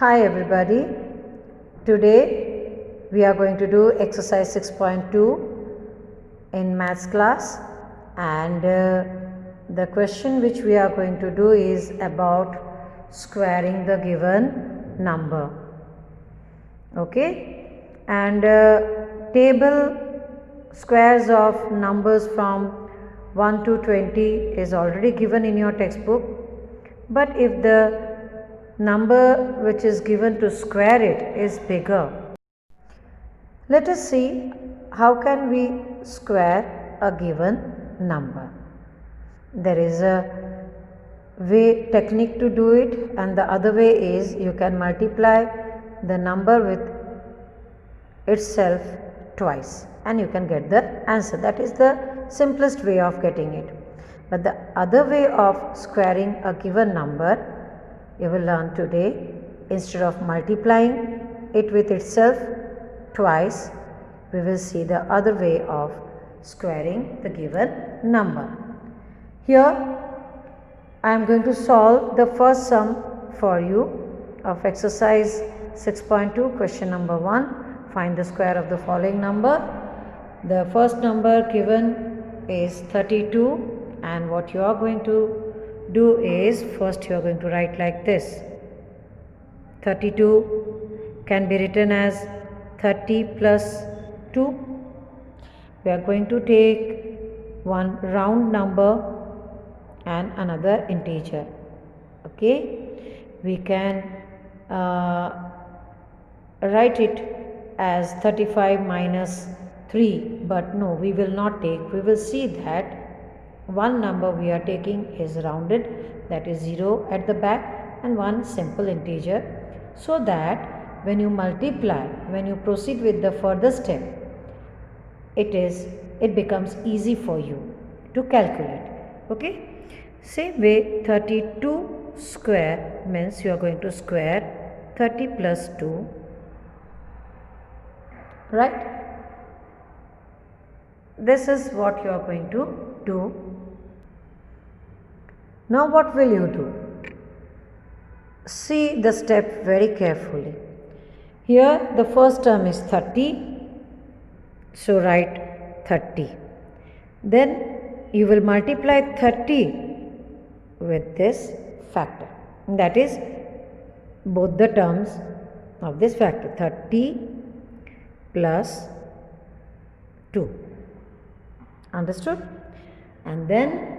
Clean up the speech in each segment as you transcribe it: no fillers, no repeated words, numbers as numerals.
Hi everybody, today we are going to do exercise 6.2 in maths class, and the question which we are going to do is about squaring the given number. Okay, and table squares of numbers from 1 to 20 is already given in your textbook, but if the number which is given to square it is bigger, let us see how can we square a given number. There is a technique to do it, and the other way is you can multiply the number with itself twice and you can get the answer. That is the simplest way of getting it. But the other way of squaring a given number you will learn today. Instead of multiplying it with itself twice, we will see the other way of squaring the given number. Here I am going to solve the first sum for you of exercise 6.2, question number 1. Find the square of the following number. The first number given is 32, and what you are going to do is, first you are going to write like this. 32 can be written as 30 plus 2. We are going to take one round number and another integer. Okay, we can write it as 35 minus 3, but no, we will not take. We will see that one number we are taking is rounded, that is 0 at the back, and one simple integer, so that when you multiply, when you proceed with the further step, it becomes easy for you to calculate. Okay, same way 32 square means you are going to square 30 plus 2, right? This is what you are going to do. Now what will you do? See the step very carefully. Here the first term is 30, so write 30. Then you will multiply 30 with this factor, that is both the terms of this factor, 30 plus 2. Understood? And then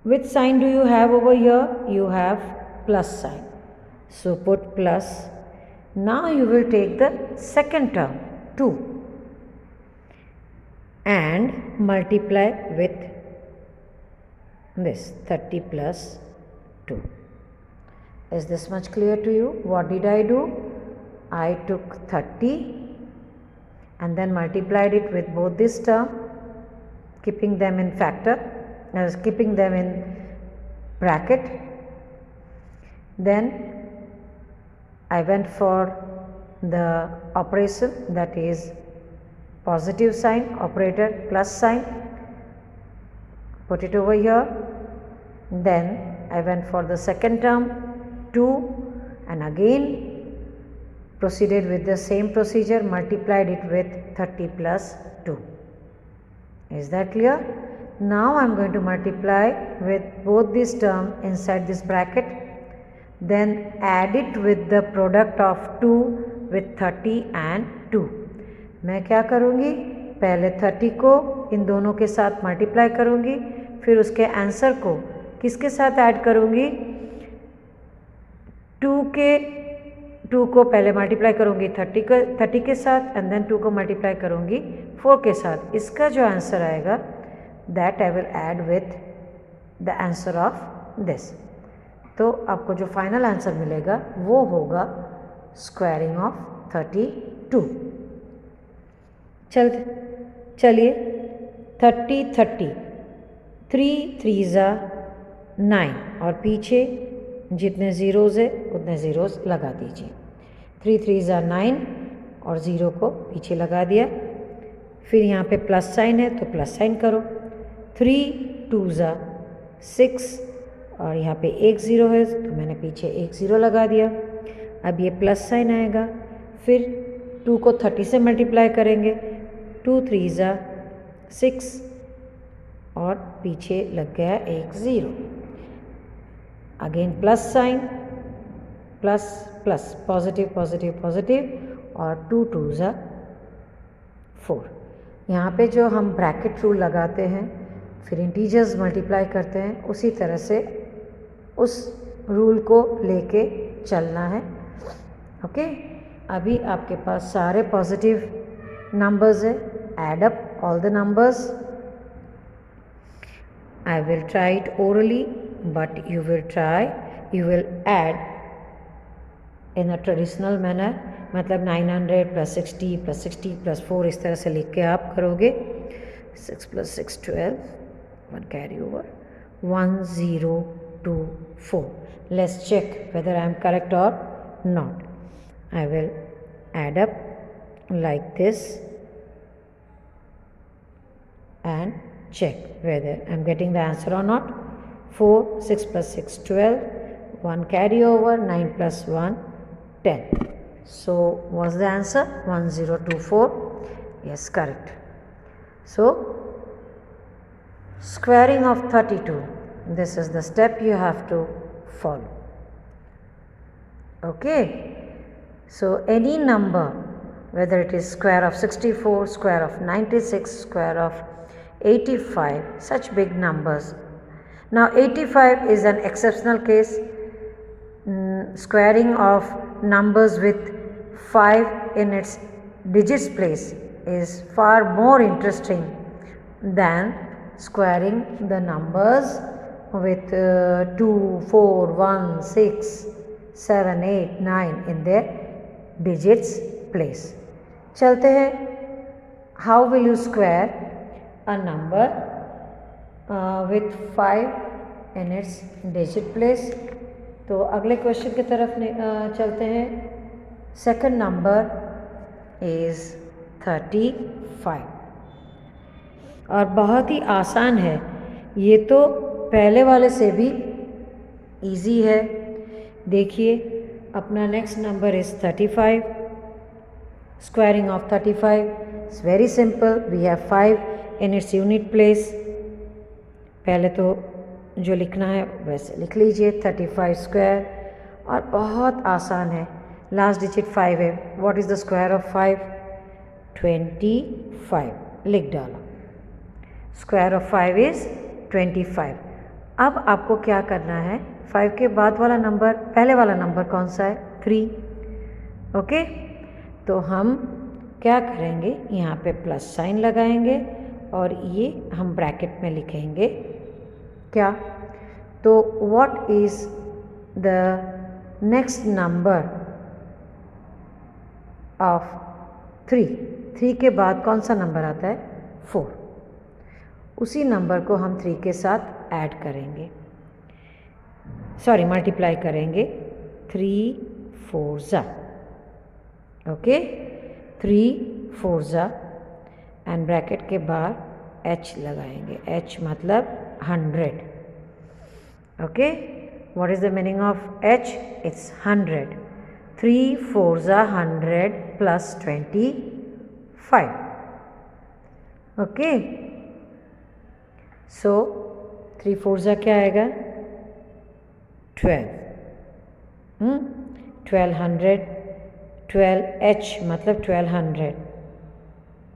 which sign do you have over here? You have plus sign. So put plus. Now you will take the second term, 2, and multiply with this 30 plus 2. Is this much clear to you? What did I do? I took 30 and then multiplied it with both this term, keeping them in factor, keeping them in bracket. Then I went for the operation, that is positive sign, operator plus sign, put it over here. Then I went for the second term, 2, and again proceeded with the same procedure, multiplied it with 30 plus 2. Is that clear? Now I am going to multiply with both these terms inside this bracket, then add it with the product of 2 with 30 and 2. मैं क्या करूँगी, पहले 30 को इन दोनों के साथ multiply करूँगी, फिर उसके आंसर को किसके साथ ऐड करूँगी, 2 को पहले मल्टीप्लाई करूँगी 30 के साथ, एंड देन 2 को मल्टीप्लाई करूँगी 4 के साथ. इसका जो आंसर आएगा that I will add with the answer of this. तो आपको जो फाइनल आंसर मिलेगा वो होगा स्क्वायरिंग ऑफ 32. चलिए 30 30, 3 3s are 9, और पीछे जितने ज़ीरोज़ है उतने ज़ीरोज़ लगा दीजिए. 3 3s are 9 और ज़ीरो को पीछे लगा दिया. फिर यहाँ पे प्लस साइन है तो प्लस साइन करो. 3 2s are 6 और यहाँ पे एक ज़ीरो है तो मैंने पीछे एक ज़ीरो लगा दिया. अब ये प्लस साइन आएगा, फिर 2 को 30 से मल्टीप्लाई करेंगे, 2 3 ज़ा 6 और पीछे लग गया एक 0। Again plus sign, plus plus, positive positive positive और 2 2 ज़ा 4। यहाँ पे जो हम ब्रैकेट रूल लगाते हैं फिर इंटीजर्स मल्टीप्लाई करते हैं, उसी तरह से उस रूल को लेके चलना है। ओके, अभी आपके पास सारे पॉजिटिव नंबर्स है। Add up all the numbers. I will try it orally, but you will add in a traditional manner, मतलब 900 + 60 + 60 + 4 इस तरह से लिख के आप करोगे। 6 + 6 12, 1 carry over, 1 0 2 4। Let's check whether I am correct or not. I will add up like this and check whether I am getting the answer or not. 4, 6 + 6 12, 1 carry over, 9 + 1 10. So what's the answer? 1024. Yes, correct. So squaring of 32, this is the step you have to follow. Okay, so any number, whether it is square of 64, square of 96, square of 85, such big numbers. Now 85 is an exceptional case. Squaring of numbers with 5 in its digits place is far more interesting than squaring the numbers with 2, 4, 1, 6, 7, 8, 9 in their digits place. चलते हैं, how will you square a number with 5 in its digit place? तो अगले question की तरफ चलते हैं। Second number is 35 और बहुत ही आसान है, ये तो पहले वाले से भी इजी है। देखिए, अपना next number is 35। Squaring of 35 is very simple. We have 5 in its unit place। पहले तो जो लिखना है वैसे लिख लीजिए, 35 स्क्वायर, और बहुत आसान है, लास्ट डिजिट 5 है। What is the square of 5? 25, लिख डाला। Square of 5 is 25। अब आपको क्या करना है, 5 के बाद वाला नंबर, पहले वाला नंबर कौन सा है? 3। ओके, तो हम क्या करेंगे, यहाँ पे प्लस साइन लगाएंगे और ये हम ब्रैकेट में लिखेंगे क्या? तो what is the next number of 3? 3 के बाद कौन सा नंबर आता है? 4। उसी नंबर को हम 3 के साथ ऐड करेंगे, सॉरी मल्टीप्लाई करेंगे। 3 4 ज़ा, ओके, 3 4 ज़ा, एंड ब्रैकेट के बाहर h लगाएंगे। h मतलब 100। Okay, what is the meaning of h? It's 100। 3 4 ज़ा 100 + 25। ओके, सो 3 4 ज़ा क्या आएगा? 12। 1200, 12h मतलब 1200।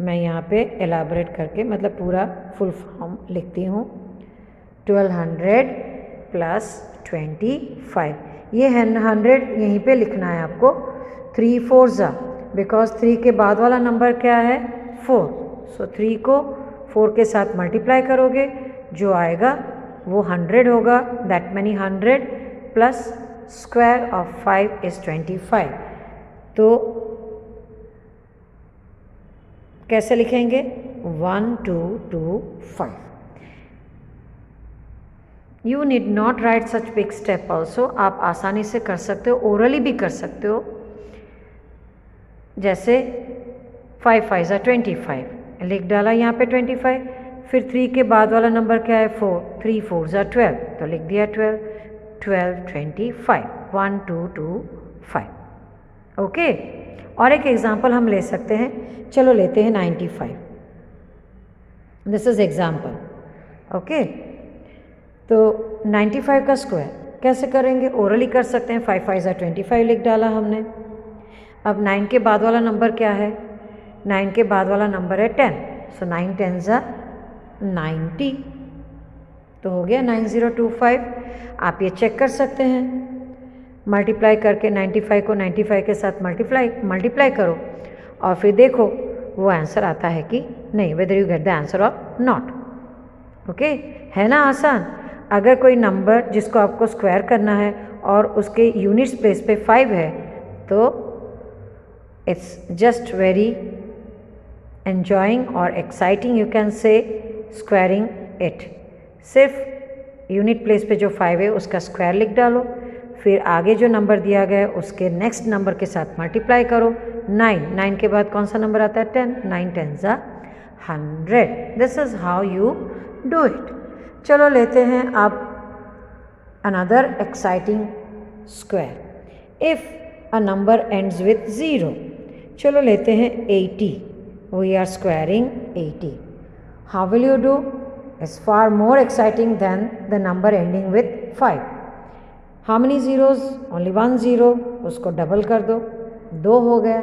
मैं यहाँ पे एलाबरेट करके मतलब पूरा फुल फॉर्म लिखती हूँ। 1200 + 25, ये है 100, यहीं पे लिखना है आपको। 3 4 ज़ा, बिकॉज 3 के बाद वाला नंबर क्या है? 4। सो 3 को 4 के साथ मल्टीप्लाई करोगे, जो आएगा वो 100 होगा। That many 100 plus square of 5 is 25। तो कैसे लिखेंगे? 1 2 2 5। You need not right such big step also. आप आसानी से कर सकते हो, ओरली भी कर सकते हो। जैसे 5 5 ज़ा 25, लिख डाला यहाँ पे 25। फिर 3 के बाद वाला नंबर क्या है? 4। 3 4 ज़ा 12, तो लिख दिया 12। 12 25, 1 2 2 5। ओके और एक एग्जांपल हम ले सकते हैं, चलो लेते हैं 95। This is example. ओके तो 95 का स्क्वायर कैसे करेंगे? ओरली कर सकते हैं। 5 5 25 लिख डाला हमने। अब 9 के बाद वाला नंबर क्या है? 9 के बाद वाला नंबर है 10, सो 9 10 90, तो हो गया 9025। आप ये चेक कर सकते हैं, मल्टीप्लाई करके 95 को 95 के साथ मल्टीप्लाई करो और फिर देखो वो आंसर आता है कि नहीं, whether you get the answer और नॉट। ओके है ना आसान? अगर कोई नंबर जिसको आपको स्क्वायर करना है और उसके यूनिट्स प्लेस पे 5 है तो इट्स जस्ट वेरी एन्जॉइंग और exciting, you can say squaring it. सिर्फ यूनिट प्लेस पे जो 5 है उसका स्क्वायर लिख डालो, फिर आगे जो नंबर दिया गया है उसके नेक्स्ट नंबर के साथ मल्टीप्लाई करो। 9 के बाद कौन सा नंबर आता है? 10, 9 10 100। This is how you do it. चलो लेते हैं अब another exciting square. If a number ends with 0, चलो लेते हैं 80। We are squaring 80। How will you do? It's far more exciting than the number ending with 5। How many zeros? Only 1 0, उसको double कर दो, 2 हो गया।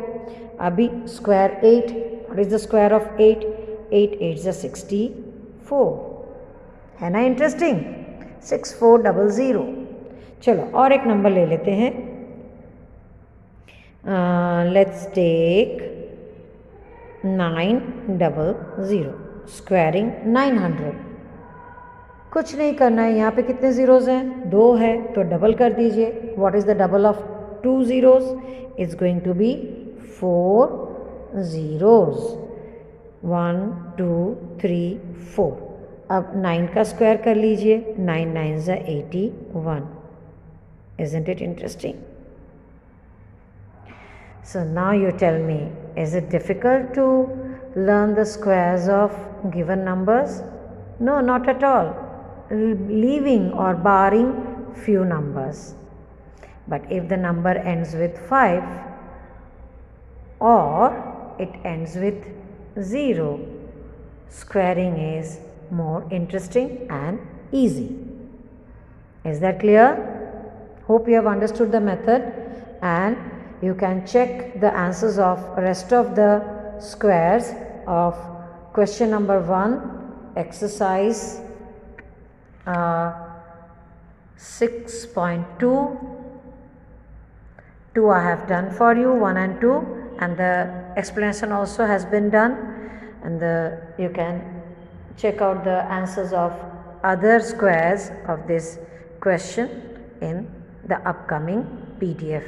अभी square 8, what is the square of 8? 8 8 64, है ना इंटरेस्टिंग? 6400। चलो और एक नंबर ले लेते हैं, लेट्स टेक 900, स्क्वायरिंग 900। कुछ नहीं करना है, यहाँ पे कितने ज़ीरोज़ हैं? 2 है, तो डबल कर दीजिए। What is the double of 2 zeros? It's going to be 4 zeros. 1 2 3 4। अब 9 का स्क्वायर कर लीजिए, 9 9 81। Isn't it interesting? So now you tell me, is it difficult to learn the squares of given numbers? No, not at all, leaving or barring few numbers. But if the number ends with 5 or it ends with 0, squaring is more interesting and easy. Is that clear? Hope you have understood the method and you can check the answers of rest of the squares of question number 1, exercise 6.2. 2 I have done for you, 1 and 2, and the explanation also has been done, and you can check out the answers of other squares of this question in the upcoming PDF.